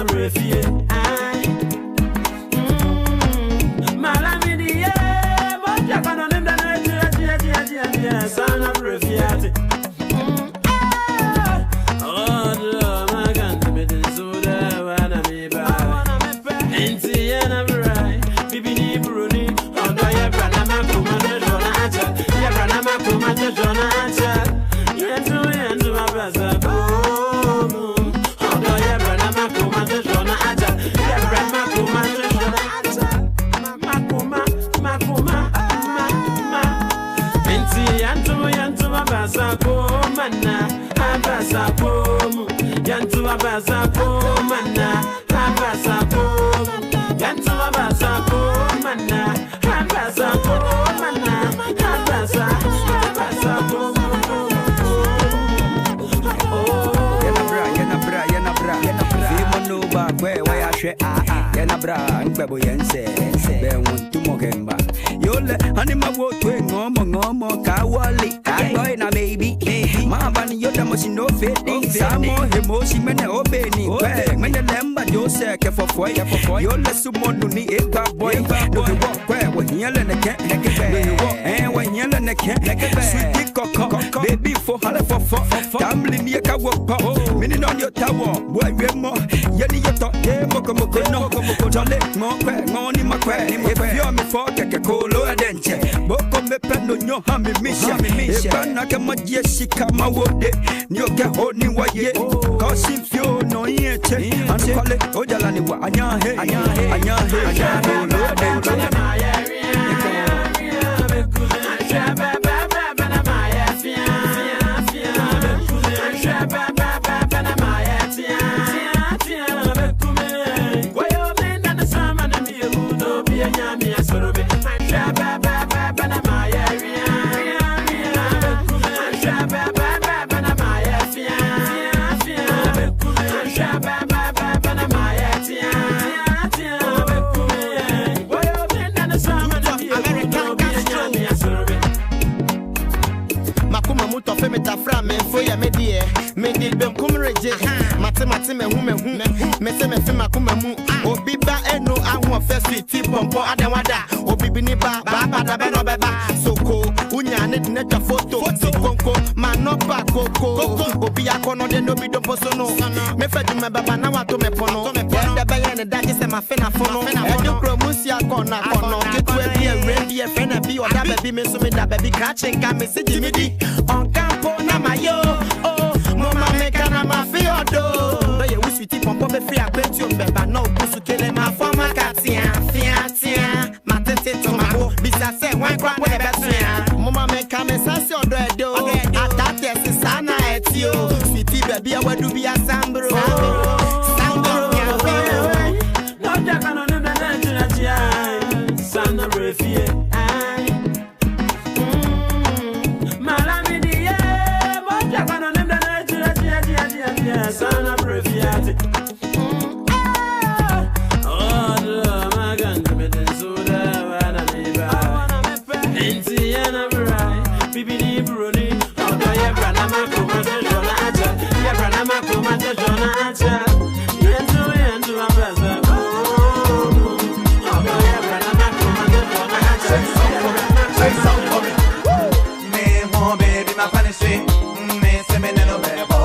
sana refie. Malamidi ye, moja kono nimda na tia sana refiate. Oh, my God, me den soda wana me ba. Enti yana right, bibi ni bruni. Ondo ya brana makuma de jona acha, ya brana makuma de jona acha. Yentu mabasa bomu. Ondo ya brana makuma de jona acha, ya brana makuma de jona acha. Makuma. Enti yantu mabasa bomana, mabasa bomu. Yantu mabasa bomana, mabasa bomu. Yantu mabasa bomana, mabasa bomana, mabasa bomu. Yenabra. Fimo no ba kwe wa ya hwe yenabra nkbebo yense be won tumo kemba yole anima wo twe ngomo ka wali ka boy na baby ma bani yoda mo no fedi samo hemosi mene obeni kwe mene lemba jose ke fofo yole sumo no ni eba boy no be wo kwe wo hiele ne ke wo hiele ne ke sweet koko baby for hale fofo tamli ni ka wo pa mini on your tower boy we mo yeni yoto ye moko no jole mo kwe ngoni makwe if you me for ke kolo adenche boko me pendo nyo ha me misha e bana ke magie shika mawode ni oke ho ni waye cause if you no yete and call it ojala ni wa anya he kolo adenche Foya medie medil bem kumreje mate me hu me se me fi makuma mu obiba eno ahwo fe sweet pompo adawada obibi ni ba da be no beba soko unya ne dineta photo konko manopa koko obi akono de no bi do posono me fe du me baba na wato me pono de be ye ne daje se ma fe na fono edu promosi akona kono ketu e bi e rendi e fe na bi oda baby me so me da baby catching ka me se jimidi on campo na mayo oh mama me kana ma fi odo do ye uswiti pompo be free akwenti on beba na obusu kele ma forma katia ma tete to ma bo bisa se wan kwa we betia mama me kana sase odo edo atate se sana etio switi baby awadu bi asambro no jaka no nimda na chia sana refie sana prefiate oh my God me den soda wana me ba enti yana right bibi ni bruni odo ye brana makuma de jona acha ye brana makuma de jona acha yentu abaza odo ye brana makuma de jona acha say something for me me mo baby my punish me se me no bebo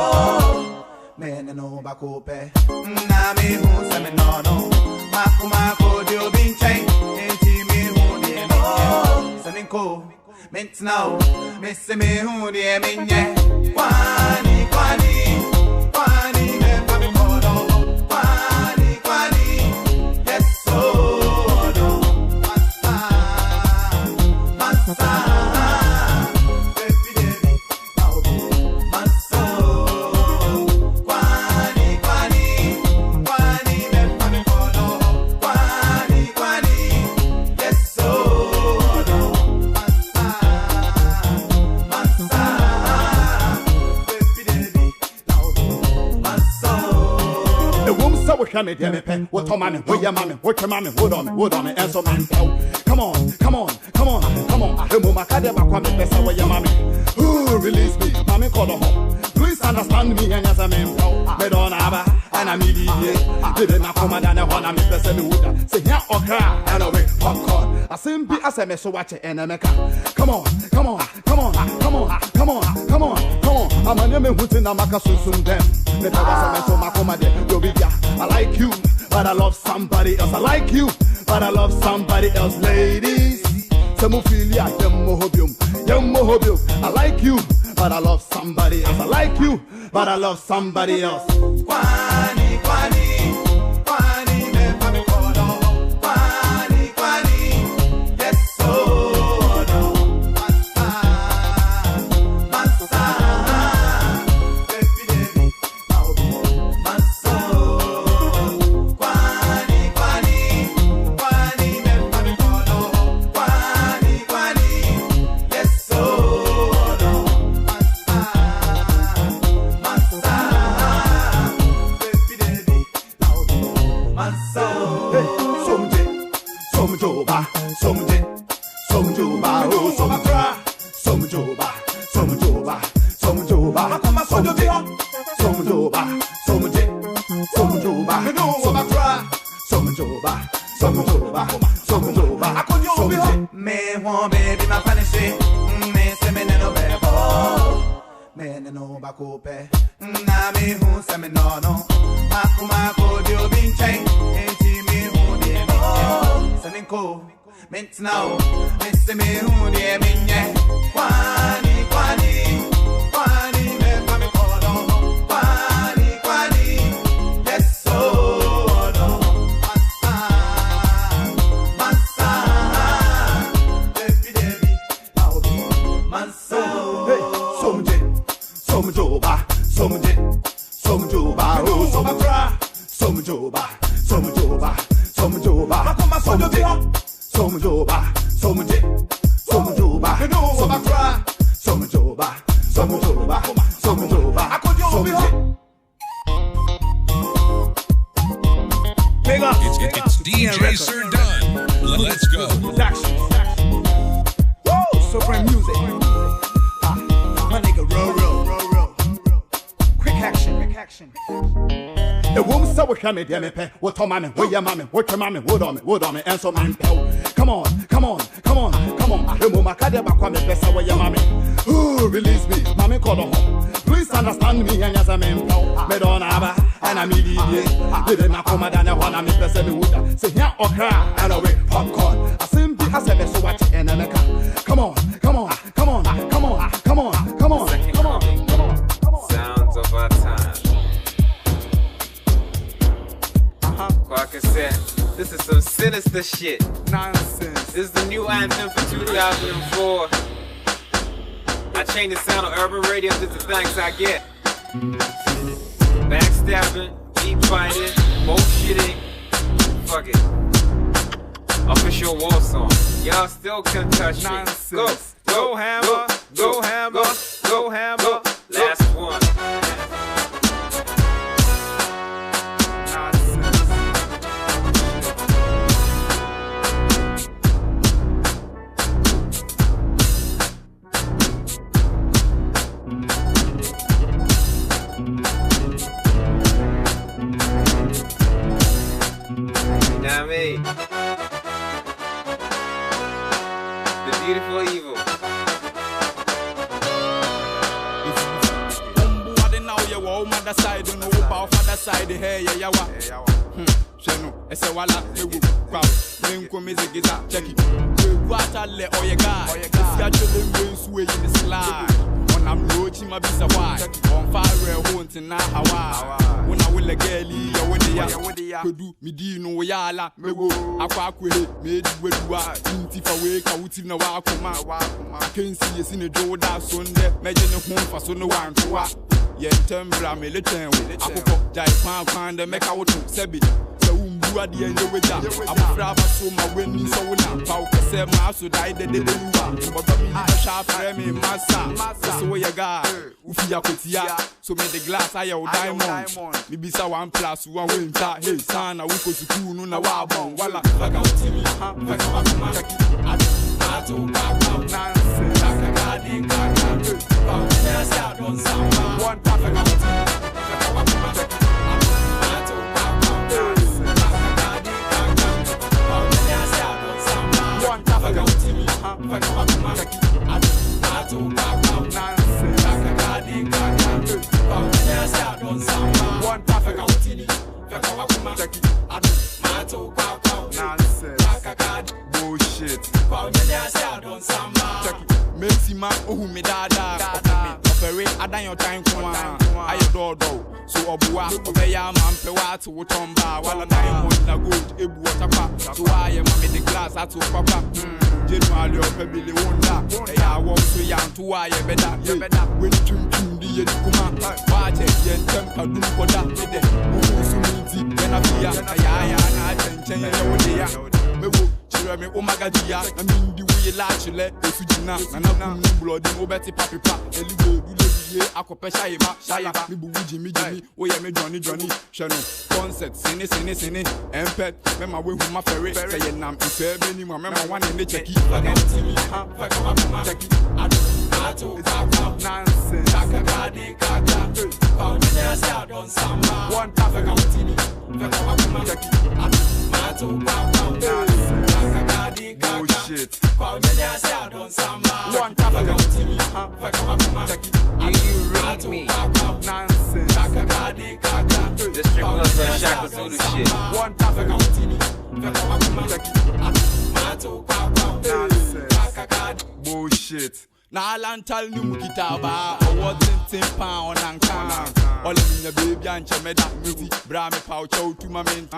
me no bakope na me hu se me no makuma ko dio binche enti me hu de no se me ko ment now me se me hu de menye kwani me pa me ko no kwani yes so no masa me dear me pen, what on mammy, what your mammy, what your mammy, wood on me, and so man. Come on. I hear my cadema come best away your mammy. Ooh, release me, mammy call her home. Please understand me and as a man. Me don't have and I'm idiot. Didn't I come and I want to make the same wood? Say, here or cry, and away, popcorn. I simply as a mess of watch it and I make come on, come on, come on, come on, come on, come on, come on. I'm a name who's in a maca soon them. The was a mess of I like you, but I love somebody else. I like you, but I love somebody else, ladies. Samophilia, I like you, but I love somebody else. I like you, but I love somebody else. Kwani, kwani, kwani, me fami kodo. Kwani, kwani, yes oh no. Massa, baby, massa. Kwani, kwani, kwani, me fami kodo. Kwani, kwani, yes oh no. Me want baby my fantasy. Me say me no bebo. Me no bakope. Na me hu say me no no. Makuma ko dio binche. Enti me hu de me. Say me ko. Me now. Me say me hu de me nye. Kwani kwani. Kwani me fa me kodo. Kwani kwani. Yes so no. It's DJ Sir Dunn. Let's go. Woo, Supreme music. My nigga, roll. Quick action. The woman said, "What can I do? Me pay. What your mommy? What your mommy? What your mommy? What on me? And so man pay. Come on. The woman can't ever come and best away your mommy. Ooh, release me, mommy call home. Please understand me and as a man pay. Me don't have and I'm idiot. Didn't I come and I want to make the same wood? Say here or cry and away popcorn. I simply as a mess of watch it and I come on. Sounds of our time. Kwaw Kese, this is some sinister shit. Nonsense. This is the new anthem for 2004. I changed the sound of urban radio to the thanks I get. Backstabbing, deep fighting, bullshitting. Fuck it. Official war song. Y'all still can't touch Nonsense. me. Go hammer, go hammer, go hammer. Last one. Me. The beautiful evil. Now you want mother side, no power father side, hey, yeah, Shenu, ese wala, egu, Kwaw, Linko music is a check it. Water le oyega, if you actually wins way in the slide. When I'm loaching my bisa why, on fire, haunting na Hawaii. When I will a girlie, or when they are, could do me dino yala, mego, aqua, made with what, if awake, I would in a wakuma. I can't see us in a Joda Sunday, imagine a home for so no one to walk. Yen tembra me le ten we akoko jai kwan de meka wotu sebi se umbu ade enye weja abofra ba so ma weni so wona paw kese ma so dai de luwa mbodo mi ni sha fre me massa so ye ga ufi akotia so me the glass aye o diamond mi bisa 1+1 we nta hey sana we ko sukuu no na wa bon wala aga utimi faka ma check it ato ba nonsense aka ga din ga ga yes I don't sound one perfect Bullshit. Merci ma oh me dada. Operate adan your time kwa. I do. So obua obeya man pe wa to tomba. Wala diamond na gold ebu watapa. So I am me the glass at to papa. January opebile wonda. Eya wo so yan to I better. When tum di ye kuma. Wa che ye tempa dum koda. Ede. Wo so mi di na bia. Ya na chen ye wo de ya. Mewo me omagadia na mindi we lachile efujina na na blood mo beti papipa eligo dule akope shayeba me bu wuji mi o ye me Johnny sheno concept sini empet me ma we hu ma ferry say ye nam ife be ni ma me ma wan ne cheki cheki ado nonsense kakagadi kaka found me there say I don samba one perfect continue cheki ado bullshit. Kwaw me there say I don't samba. One tap continue. You read me. Nonsense. This trick was some Shaka Zulu shit. One tap continue. Nonsense. Bullshit. Na alantal ni mukitaba. Tin pound and can. All in the baby and chemeda. Music. Bra me pouch out to my men.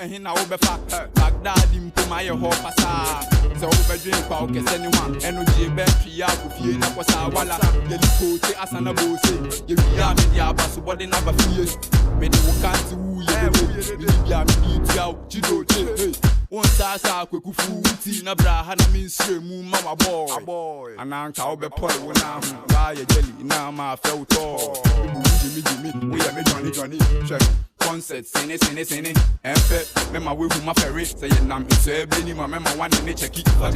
And he now be fat. Baghdad him to my home pasa. So be drink Kwaw Kese anyone. Energy be pia kufi na kwasa wala. Ye likote asana bose. Ye bia me dia basu body na ba fie. Me di wokanti wu ye be. Me bia me di tia chido che. One sa kweku futi na bra ha na me nsre mu ma wa boy. Ananka obe poi wona hu. Wa ye jelly na ma fe to. Jimmy we ya me Johnny check. Concert sini empet me ma we hu ma ferry say ye nam ise be ni ma me ma wan ne check it check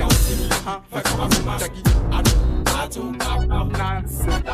it ado nonsense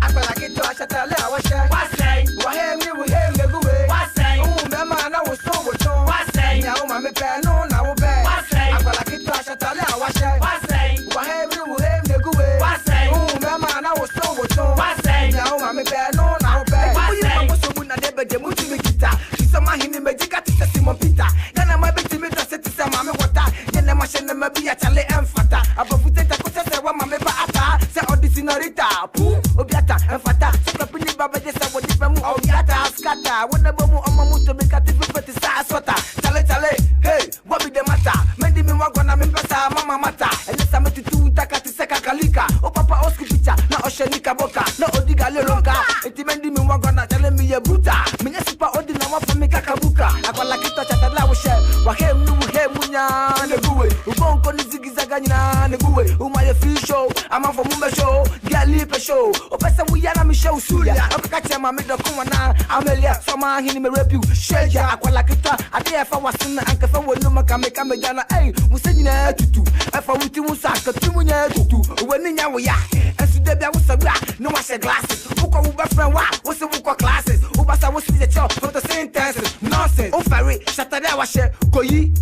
Akwa like it to Shatta le awashe what say wa hem ni we hem le guwe what say oh me ma na wo so wo chon what say ya o ma me pe no na wo be what say Akwa like it to Shatta le awashe what say wa hem ni we hem le guwe what say oh me ma na wo so wo chon what say ya o ma me pe no na wo be what say wo so bu na de be de mu ti me kita so ma hini me jika ti se mo pita ya na ma be ti me to se ti se ma me wota ye na ma she na ma bi ya chale enfata abafute ta ko se wa ma me ba ata se odisinorita pu obiata enfata se ko pini baba je se wo di pe mu obiata skata wona bo mu omo mu to be kati fifty sa sota chale hey what be the matter me di me wa gona me pesa mama mata ele sa me titu takati se kakalika o papa oski picha na oshenika boka na odiga le lonka enti me di me wa gona chale me ye bruta me nye sipa odi na wa fa me kakabuka akwala kito Shatta la wo she wa hem nu hem nya ne guwe ubonko ni zigizaga nyina ne guwe umaye free show ama for mumbe show gali pe show o pesa wu ya na me show suya akaka chema me do ko na amelia so ma hini me review sheja akwala kito ade e fa wasina anka fa wonu maka me jana musenyina tutu e fa wuti mu saka tumu nya tutu woni nya wo ya ensu de bia wo sabia no wa she glasses uko wo be friend wa wo se wo classes wo basa wo see the chop for the sentences nonsense o ferry Shatta de wa she koyi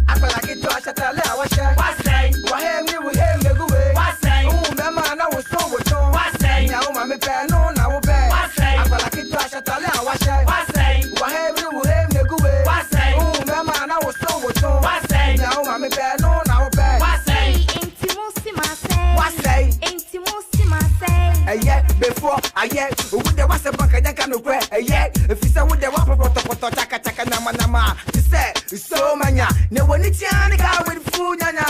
akwala kito Shatta le wa she what say wa hem ni wo hem le guwe what say o me ma na wo so wo chon what say nya o ma me pe no na wo be what say akwala kito Shatta le wa she what say wa hem ni wo hem le guwe what say o me ma na wo so wo chon what say nya o ma me pe no na wo be what say Intimosi ma say what say Intimosi ma say yeah before wo de wa se banka nyanka no kwe if you say wo de wa poto chaka nama you say so manya ne woni tiani ka with fu nyanya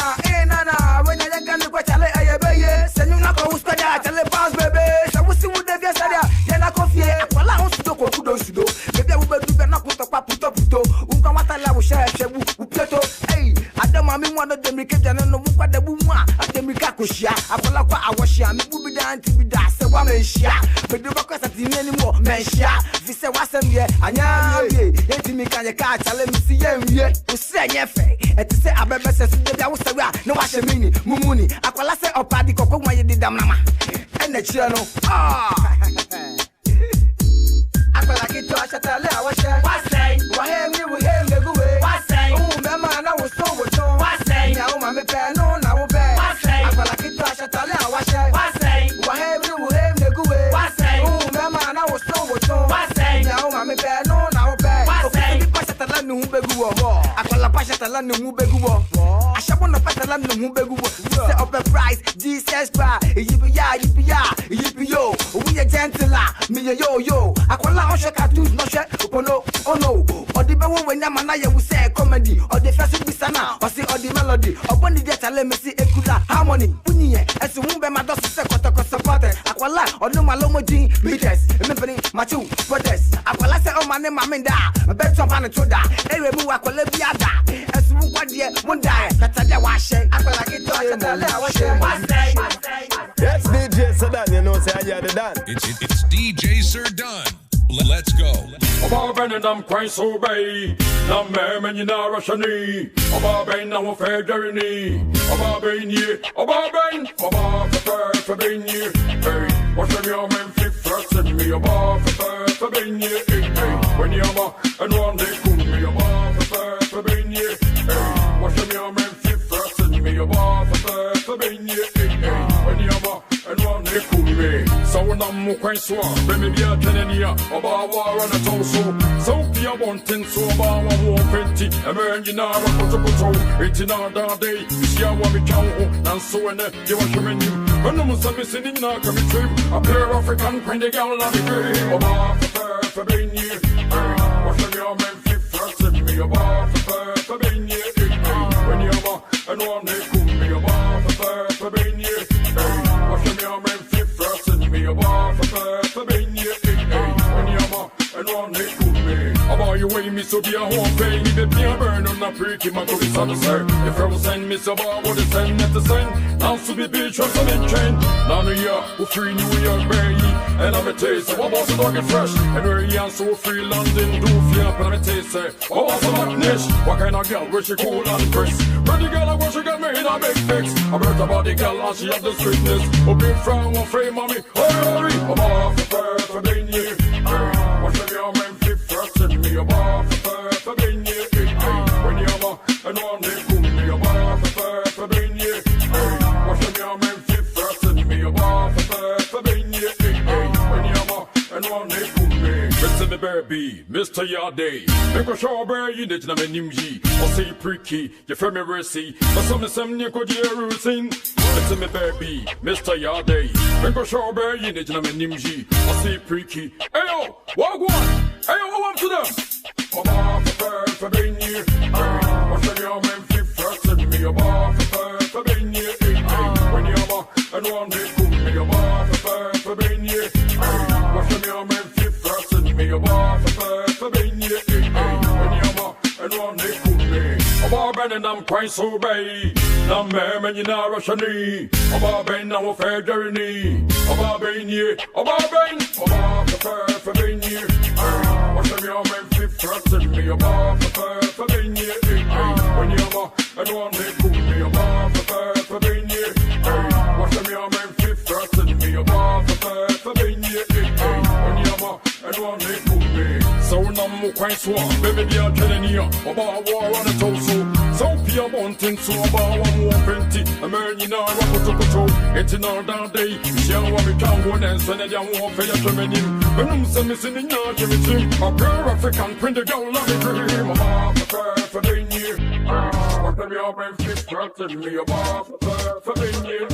nana when nyanka no kwe chale be senyu na ko uspada chale pass baby so wo si wo de bia sadia ye na ko fie akwala ho sudo ko kudo sudo bebia wo be du be na ko to pa puto unka watala wo shebu wo pieto adama mi mo no de mi ke jana no wo kwa de bu mu a ademi ka ko hia akwala kwa awohia mi bu bi da anti bi da se wa menhia bedu ba kwasa ti ni animo menhia vi se wasem ye anya ye enti mi kan ye ka chale mi si ye nwie o se nye fe eti se abebe se de bia wo se wa no wa hye mini mumuni akwala se opadi kokko wa ye didam nama ene chire no Shatta, I was saying. What's say? We him, the good way. What's say? Oh, man, I was so with you. What's say? Now, my pen, no, now, bad. What's say? I feel like it, Shatta, I was saying. What's say? We him, the good way. What's say? Oh, man, I was so with you. What's say? Now, my pen, no, now, bad. What's say? Shatta, no, begu. I call a Shatta, no, begu. I shall want to put a lamb, no, begu. Set up a price, Jesus, yippee-yo, we a gentler, me a yo. I call out Shaka no share, oh no, or the Bawa when Yamanaya will say comedy, or the first Bissana, or see or the melody, or when the data let me see a kula harmony, Punya, as soon as my daughter supported, Aquala, or no Malomo G, meters, remembering Machu, protest, Aquala say, oh my name, Mamenda, a bet of Anatoda, a remove Aqualabiada, as soon as one die, that's a wash, Aquala get Yes, DJ Sedan, you know, say I the done. It's DJ Sir Dunn. Let's go. Avar and I'm quite so bay. Now, man, you know, Russian. Avar now a fair journey. Avar for being here. Hey, what's your man 5th and me? Avar for being here. Hey, when you're and one day cool me. Avar for being here. Hey, what's your man 5th and me? Avar for being here. Hey, when you're and one day cool me. So when I'm quite swan, baby, be a tenenia, about war on a torso. So be a wanting so about 150, a man in our protocol. It's in our day, you see how we count, and so when you want to menu. When the Muslim is in our coming trip, a pair of African kind of gal of the grave. About for being here, what's your man 5th and me? About for being here, when you're and one day cool me. About for being here, what's your man 5th and me? About for being here, when you're and one day cool me. About you way me so be a home pay, me be a burn on a pretty my good son sir. If I was send me so about what it's send at the sign, now to be bitch or some train. None of you who free New York Berry, and I'm a taste, so what was the dog fresh? And where you are so free London, do fear, but I'm a taste, what was the niche? What kind of girl where she cool and crisp? Pretty girl, I wish she got me in a big fix. I heard about the girl and she have the sweetness. Oh, big from one frame, mommy, hurry, I'm off for being here. What's your man 5th and me? About for being here. When you're and one day cool me. About for being here. What's your man 5th and me? About for being here. When you're and one day cool me. Mr. Baby, Mr. Yade, make a show bear you did not name ye. Or say pricky, your family mercy. But some you could hear sing. Mr. Baby, Mr. Yade, make a show bear you did not name ye. Or say pricky. Ayo, walk one. Ayo, what to them? About for being here. What's your man 5th and me? About for being here. When you're and one day cool me. About for being here. What's your man 5th and me? About for being here. When you're and one day cool me. About Ben and I'm quite so bay. Now, man, you know, Russian. About Ben now a fair journey. About being here. About Ben. About for being here. What's your man 5th and me? About for being here. When you're and one day cool me. About for being here. What's your man 5th and me? About for being here. When you're and one day cool me. So now quite swan, baby, be a telling you about war on a torso. So be a wanting so about 120. A man in our rock. It's in our day. You know what we can't go and send a young warfare to many. When I'm missing in your gym, a pure African print the girl love it dream. About for being here. What the real man 5th and me? About for being here.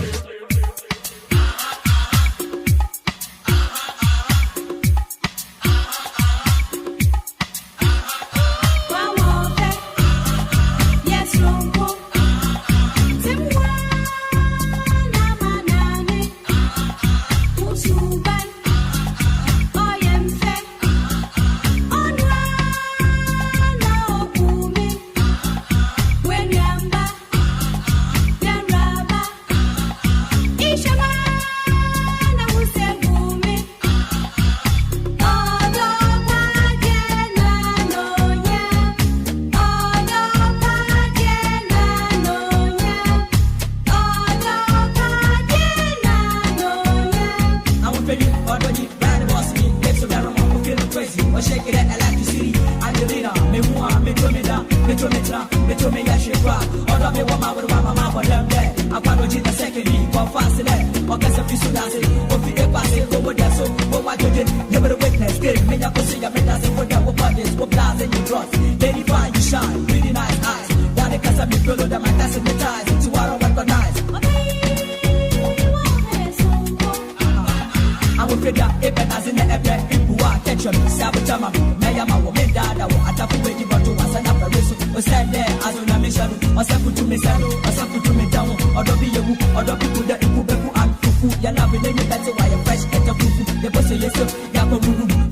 Between me and she cry. Order me woman with mama for them there. I can't do the second week for fast there. Or guess if you should ask it. Or if you pass it, over there. So, what you did, you better witness. Give me a pussy, I'm in dancing for them. What bodies, what blast in your dross. Lady fine, you shine, really nice eyes. Why they cast me below them, I cast me ties. To what I recognize. I'm afraid that if it has in the air, people are catching me. Sabotama, Mayama, woman, dad, I will attack you when you want to answer that for stand there as on a mission, or sample to me, or sample to me down, or don't be a book, or don't be good at the Kubeku and Fufu. You're not really that's why you're fresh at the Fufu. The boss is yourself, Yapo,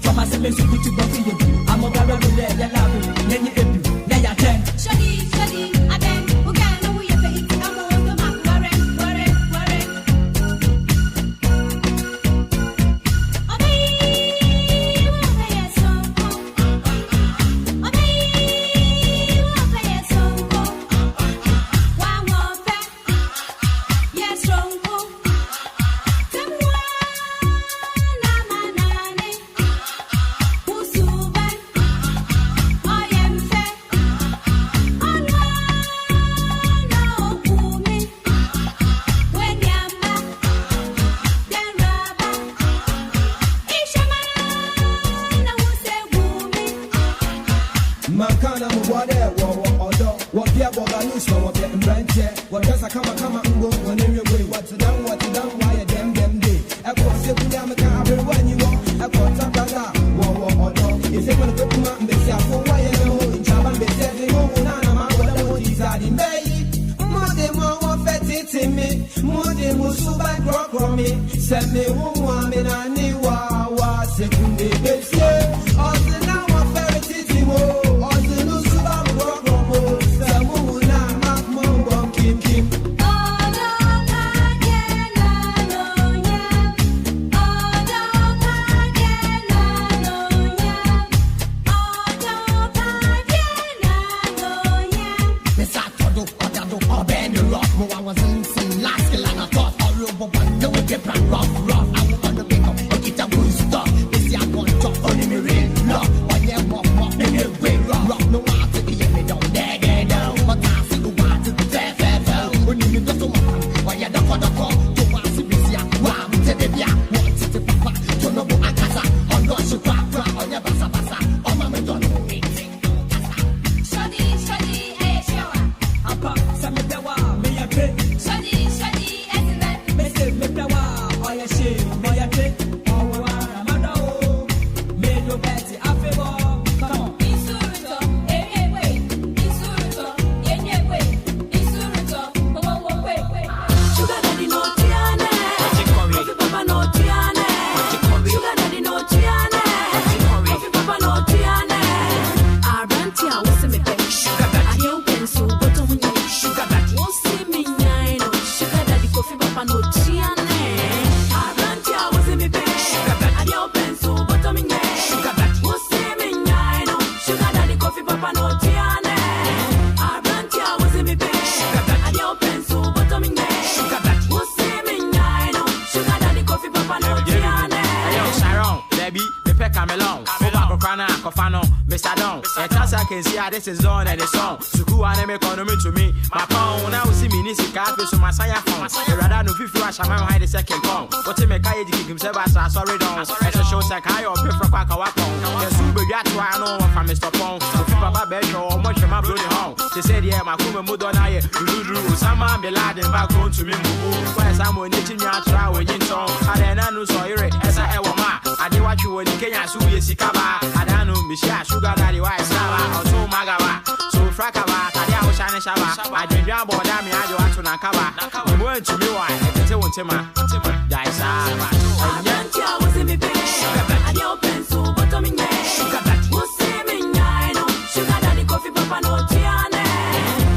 from my semester to go for you. I'm a brother with that, you're not then you epi, then you're 10. Shadi, I then, who can't know your face, I'm on the map, worry. This is on and it's on. Suku and economy to me. My pound now see me nisi cafe so my saya phone. Rather no 50 wash my hide the second pound. What to make I give himself as sorry don't. As a show sack I or prefer quack or the super got to I know from Mr. Pong. If Papa bed or much of my bloody home. They said yeah my kuma mudona you some man be laden back home to me. Where someone eating your try when you talk. I don't know so as I ever ma. I did what you when you can so yes kaba. I don't know Michelle sugar daddy why sava. So Frakava, I was shining Shava. I did your board, I mean, I want to Nakava. You went to me, why? I tell Tima, Dice. I was in the bed. I open so bottoming there. Who's saying, I know, sugar daddy coffee, papa, no Tiane.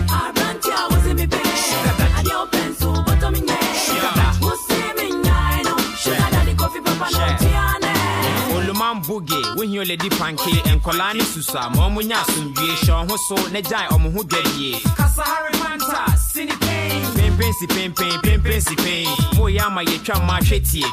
I was in the bed. I open so bottoming there. Who's saying, I know, sugar daddy coffee, papa, no Tiane. Boogie, when you lady pancake and Colani Susa, Momunya Sunjation, who so Nejai or Muhu Debbie. Kasahari Manta, Cine Pain, Moyama Yaka Marchetti,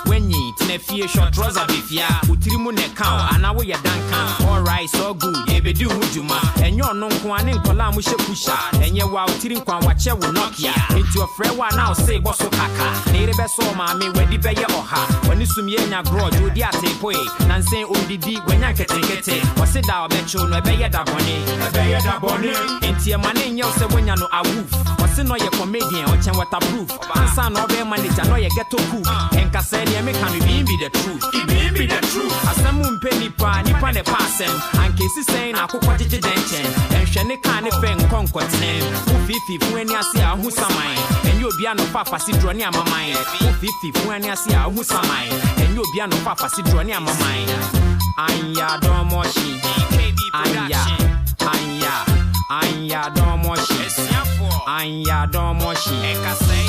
when ye Tenefia short trouser bifia, Utrimun account, and now we are done. All right, so good, ye be do Juma, and you're no nkwane nkola mu hye pusha enye wa otiri nkwan wa che wo Nokia into a friend one now say boso kaka na ire be so ma me wedi be ye oha oni sumye nya grudge odi atepoe na nsen odidi gwanya ketekete wose da obecho no ebe ye da boni enti e mane nye se wonya no awoof wose no ye comedian o chen waterproof ansa no be manager no ye ghetto cool enka say ne me can be the truth asamu mpeni pa nipa ne passem ankesi saying akokwa jeje denchen enhwe ne kan ne fe nkonkotene fifi fu ani ase a hu saman enye obia no papa si dro ne amaman fifi fu ani ase a hu saman enye obia no papa si dro ne amaman anya domoshi anya domoshi eka say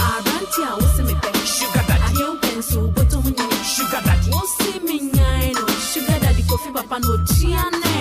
Arantia wo se me pe sugar daddy you pencil bottom me sugar daddy wo se me nyai no sugar daddy coffee papa no tiane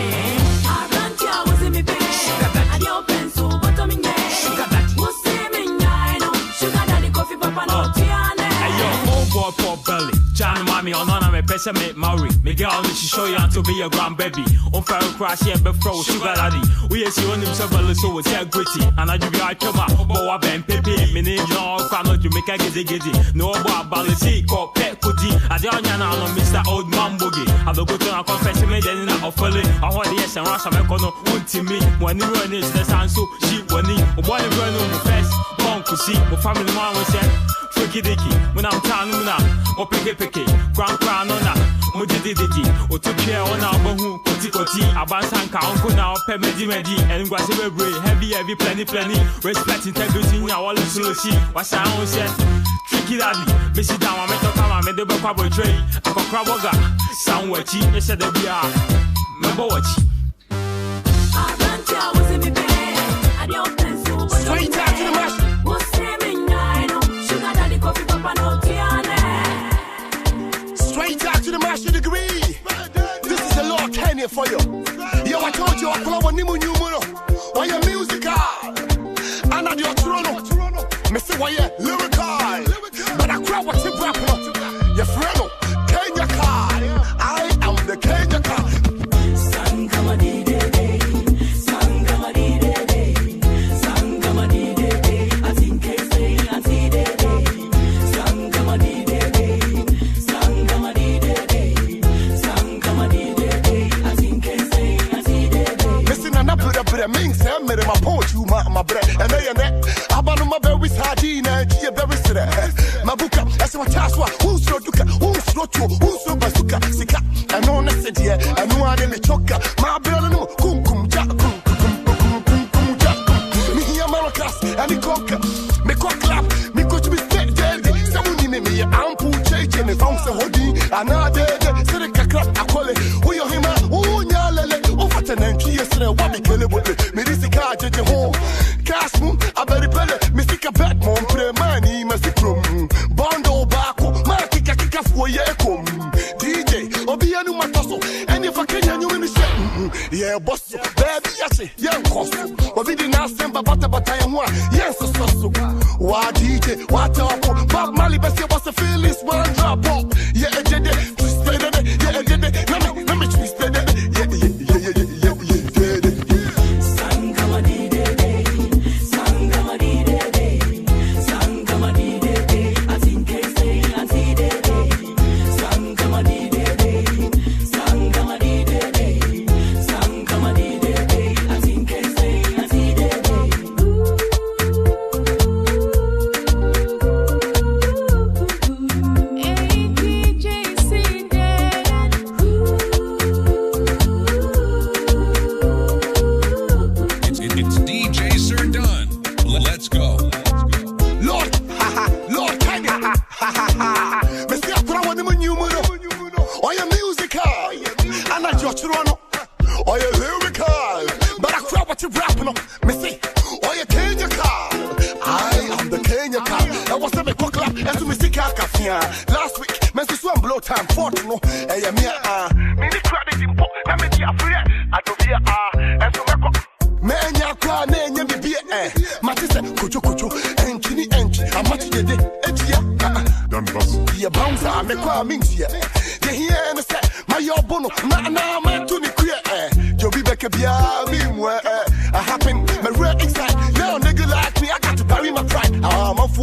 Arantia wo se me pe sugar daddy you pencil bottom me sugar daddy wo se me nyai no sugar daddy coffee papa no tiane ayo old boy for belly John mommy on me pesa me Maori me girl me she show you how to be a grandbaby on fair crash here be fro sugar daddy we see on him so so with gritty and I do be I come up but wa ben pepe me need no kwa no Jamaica gede no boy balisi ko pet kuti ade onya na no Mr Old Man Boogie I go to a confession me then na ofele I want the yes and rush me kono untimi when you run is the sanso she woni boy run no first bonku see my family man we say Freaky dicky, when I'm telling you now, or picky, grand crown on that, Mudidity, or to care on our bohu, Koti, Abansanka, Uncle now, Pemedi, and Guasibre, heavy, plenty, respect integrity, now all is Lucy, what I said. Tricky daddy, Missy down, I met a come, I made the Bacabo tray, I got Kraboga, somewhere cheap, they said that we are. Remember what? I ran to I was in the bed, I don't pencil, straight out to the mash. Coffee papa no tiane. Straight out to the master degree. This is a Lord Kenya for you. Yo, I told you I Kwaw nimu nyumuno. Why you musical? And I do Toronto. Me say why you lyrical. But I Kwaw what you rap. Your friend Kenya car. I am the Kenya car. Sangama di de de. Sangama di de de. Sangama di de de. I think Kese and see de de. My punch you my bread and they abanu my very sardine and you very sere my book as my task who's so duka who's not you who's so bazooka sika and on said here and no one me choka my brother no kum ja me here maracas and the conquer me cock clap me coach me stay dead someone me ample change me found so hodi another sere kakra akole who you him who nyalele ofatan yesterday what me kele me this car jeje ho Castro I very pele me stick a bet mon pre money me stick from bondo bako ma kika for ye kom DJ obi anu matoso and if I can you me say yeah boss baby yase yeah cost obi di na semba bata ya ho yes so wa DJ what up Bob Marley best you was a feelings one drop yeah ejede yeah ejede na me twist yeah Last week, man, this one blow time for no. Hey, me the credit in book. Let me be a free. I do be and so man, ya cry, man, you be Matisse, kuchu, enchi, I'm much de etia. Don't bust. Ya bounce, I make what means here. The here and the set, my yobono, na man to the queer. You be back a bia, me, I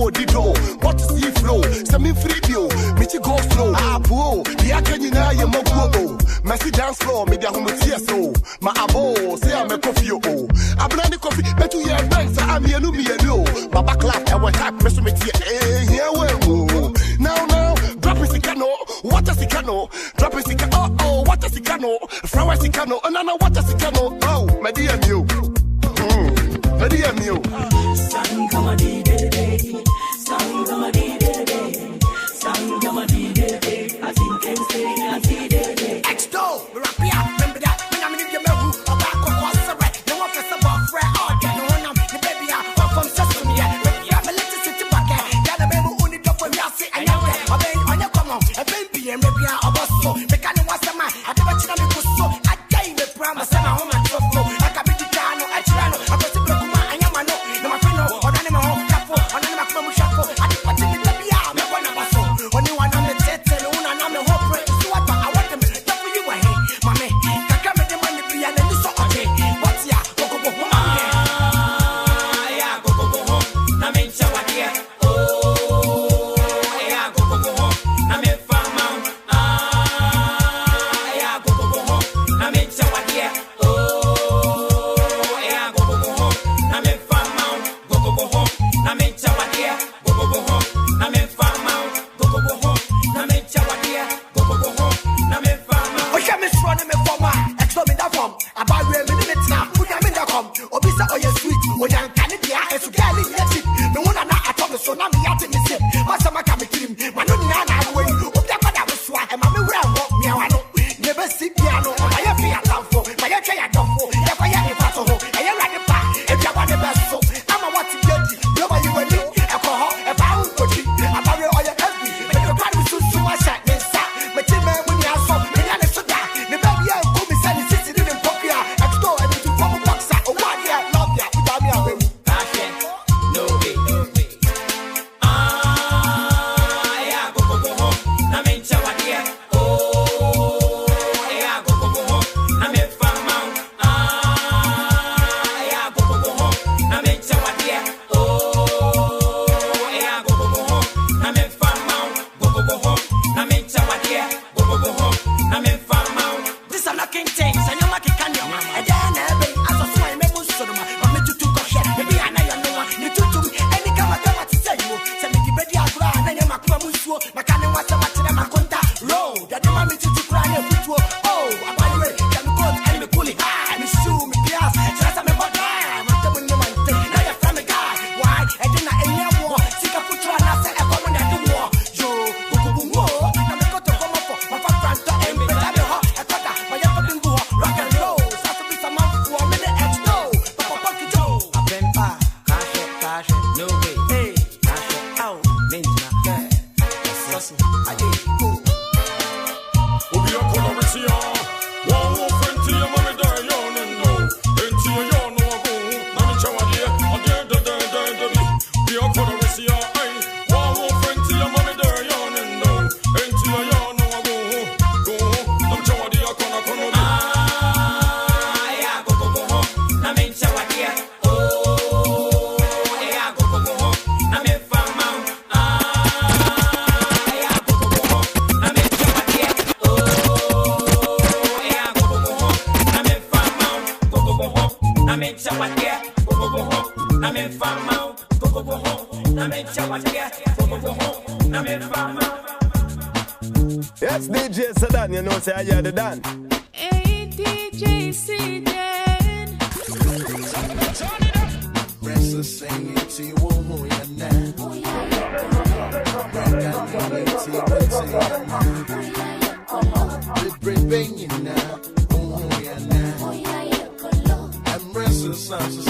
for Dido. What is the flow? Some free bio, Mitty go slow. Ah, boo, the Akanya, your Mogo. Messi dance floor, maybe I'm a TSO. My abo, say I'm a coffee. I'm not coffee, but you have banks. I'm here, no, me, and you. Baba clap, I was happy, Mr. Mitty. Here we go. Now, drop is the cano. What is the cano? Drop is the cano. Oh, what is the cano? Flower is the cano. Oh, no, what is the cano? Oh, my dear, you. My dear, you. Sang come a day, sang come a day, sang come a day. I think I'm staying at the day. Exto, Rapia, remember that? When I'm in your memory, a back of what's a wreck. No one gets about Fred or get no one. The baby, I'm from Sesame. Yeah, my little city back. Yeah, the baby only drop when you see. I know that. I mean, on your come on, a baby, and maybe I'm a boss. So, the kind of what's a man. I never tell me who's so. I gave the promise, and I'm home and drop. I can be the Jano, I try. I was the Blue Man, I am a no. No, my friend, or I'm a home couple, or I'm a from Shatta. I didn't want to be the Bia, no one of us. Only one on the set, and one on the whole break. So what I want them to tell you, Mammy. I come with the money, and then it's okay. What's ya? Go home. Yeah, go home. I mean, so what, yeah. Oh, yeah, go home. I mean, farm out. Yeah, go home. I mean, so what, yeah. Yes, DJ Sedan, you know, say I hear the Dan. Hey, DJ Sedan. Rest singing to you, oh, yeah, now. Bring you now, oh, yeah, now. I'm resting, sound.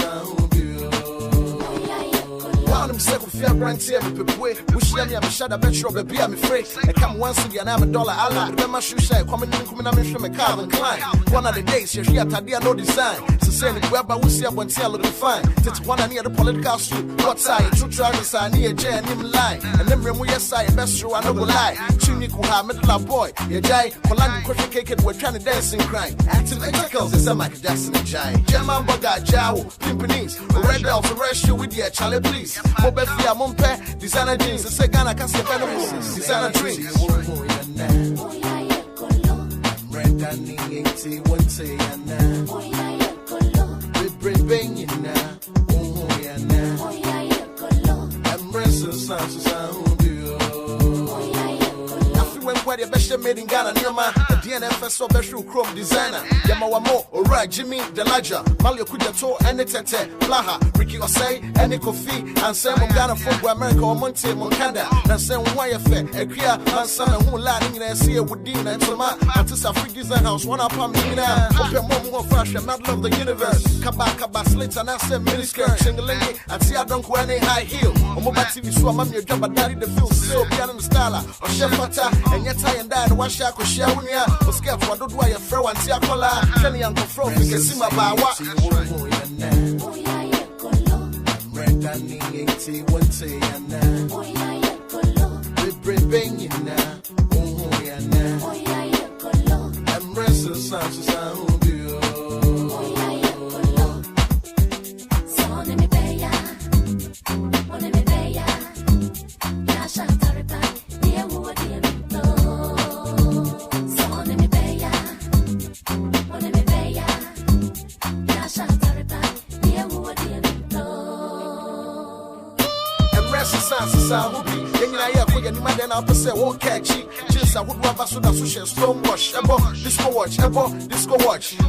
I'm sick of fear, brand here, way. Wish me, I'm Shatta, bet you, baby, I'm afraid. I come once in the $1 Allah. Remember, she said, coming in, I'm in Calvin Klein. One of the days, she had no design. So saying, whereby we see one tail looking fine. That's one I near the political suit. What's I? True drivers, I near Jay and him line. And then when we say, best true, I know will lie. Chiniku, middle boy, you jay, Colani, Coffee Cake, and we're trying to dance and cry. Active electricals, it's a Michael Jackson and Jay. German Bugger, Jow, Pimpinese, Red Elf, arrest you with your Charlie, please. Mobefia Mompe, designer jeans, and Segana Cassia designer drinks. The best made in Ghana, Nima, the DNF so special chrome designer. Yamawamo, Ora, Jimmy, the Laja, Malio Kujato, and the Tete, Blaha, Ricky Osei, and the Kofi, and Sam Ghana from America or Monte, Moncada, and Sam Wyafet, a Kia, and Sam who landing and see a Woodina and Toma, and to Safri Design House, one up on Mina, open more fresh, and not love the universe. Kabaka, slits, and I said miniskirt, Shingalingi, and see I don't go any high heel. Omobati, so I'm your job, but daddy the film, so piano style, or Chefata, and yet I and that, wash out, Shawunia, or scared what do I throw and see a collar, Kenny Uncle Fro, you can see my bar. What? I would have a soda social stone wash, disco watch.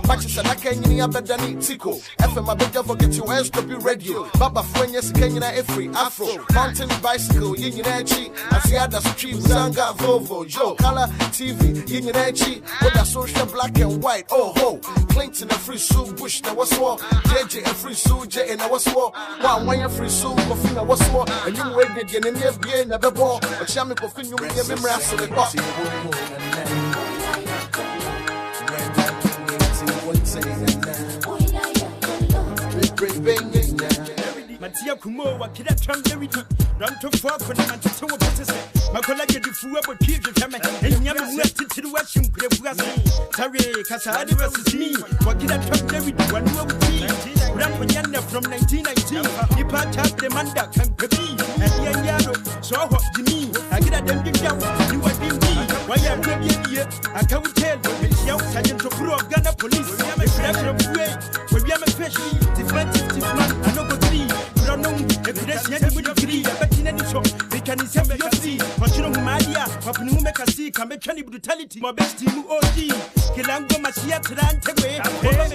Matches and I can't get better than Tico. FM, I better forget your SW radio. Baba Fuenyas, Kenya, free Afro, mountain bicycle, Yinachi, as the other street, Zanga, Volvo, Joe, Color TV, Yinachi, with a social black and white, oh ho. Clinton, a free suit, Bush, there was war. JJ, a free suit, J, and I was war. One free suit, Coffee, I was war. And you waited again in the FBA, never ball. A champion Coffee, you will get me rassle the box. Matia Kumo, what kid at Trump, run to fork when I'm to two business. My colleague, the fool about kids, and Yaman went to the Western Tari, Casadi versus me, what kid at Trump, one more tea. Run for Yanda from 1919, he part up the Manda, and Pepi, and Yanyado, so what to me, I get a damn down, you want me, why I'm not here, I can't tell, but young Sergeant Tokuro of Ghana Police, a flash of way, where we have a fish, different man, I know what three. If there's any would agree, but in any shop, they can send me your sea. But you know, Madia, what you make a see, come back any brutality, my best team, OG. Kilango Masia Trantaway,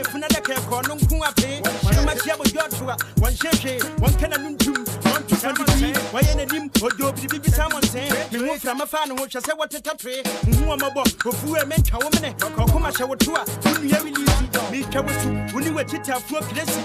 Funaka, Konon Kuape, one Masia was Joshua, one Sheshe, one Canon 2, 1 to 23, why any dim or do be someone saying, we move from a fan which I said what a country, who am a book, who are meant a woman, or come a shower tour, who you really see, me Kawasu, when you were Chita for Kese.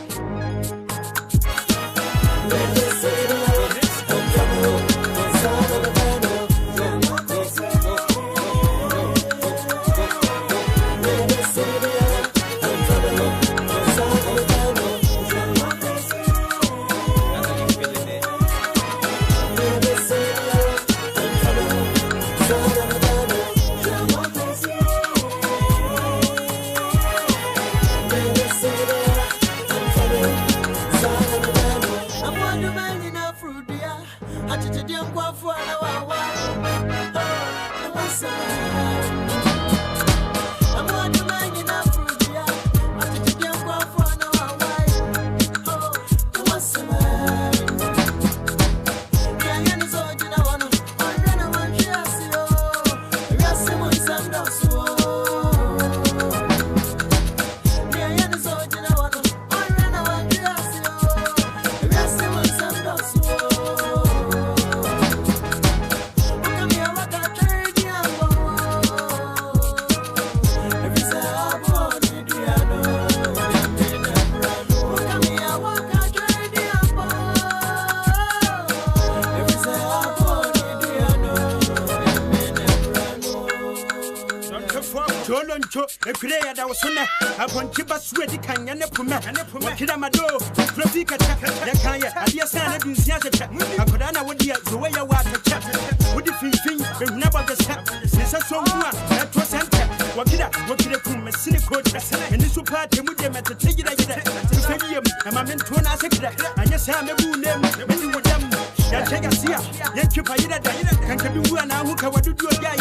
Roncho, a prayer that was on upon Chiba Sweaty Kanya Puma, Kidamado, Flopika, Yakaya, Adia Sana, Akadana would be the way I was a chat. Would you think the number the step? This is so much that was empty. Wakida, Kum, a cynical and this will part him with them at the Tigger. And my mentor, I said, I just have a wound them, maybe with them. Yakasia, Yakupaida, can be one now who can do a guy.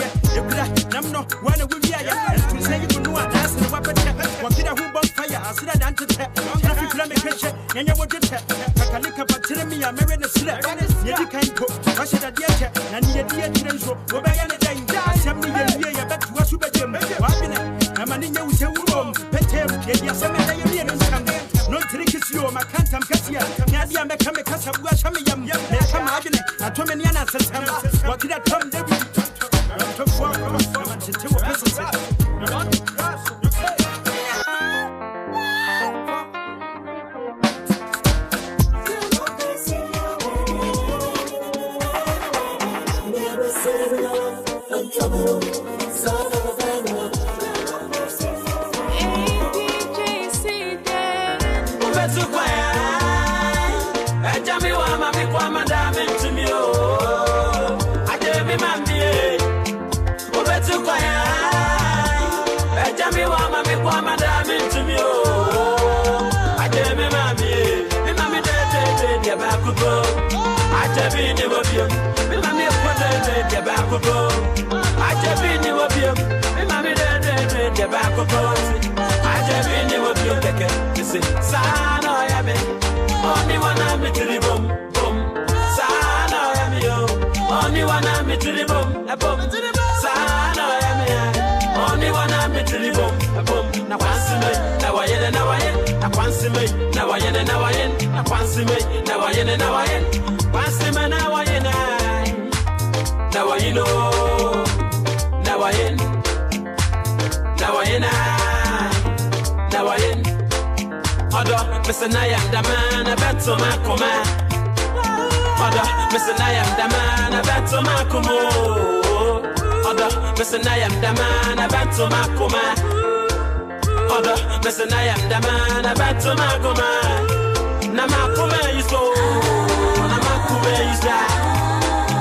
I'm not one of the and to say you know, that's the weapon. Wakida who bonfire, I said, I don't tap. Traffic limitation, and you would tap. Kakalika, but tell me I'm married a slap. You can't go. I should have yet, and the idea didn't show. Go back and then, some million year back to us. I'm an Indian with a woman, pet him, and yes, I'm a no trick is you, my can't come Cassia. Nadia make a casa, Washamiyam, come again. I told me, what did I come there? Listen, I am the man, I bet to my command. Listen, I am the man, I bet to my command. Listen, I am the man, I bet to my command. Listen, I am the man, I bet to my command. Namakuma is so, Namakuma is that.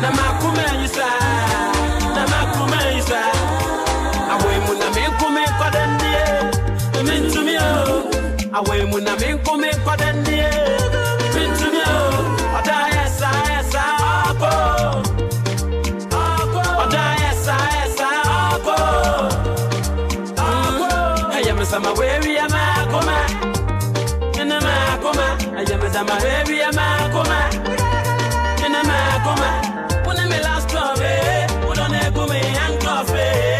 Namakuma is that. Namakuma is that. Away Munamikume Kodandia, the men to me. Away Munamiko Kodandia, into me. I am some way we are Macoma. In a Macoma, I am some way we are Macoma. In a Macoma, when I last coffee, would on a gummy and coffee.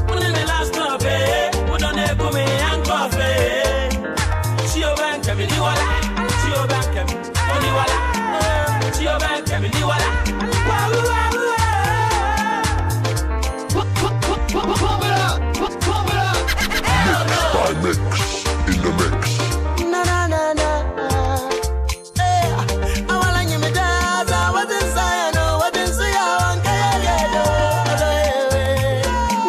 When I last coffee, would on a gummy and coffee. She obank me, she obank me, she obank me, Mix in the mix. Na na na na. Hey, I wanna give me that. I wasn't saying no, what didn't say I want to get it.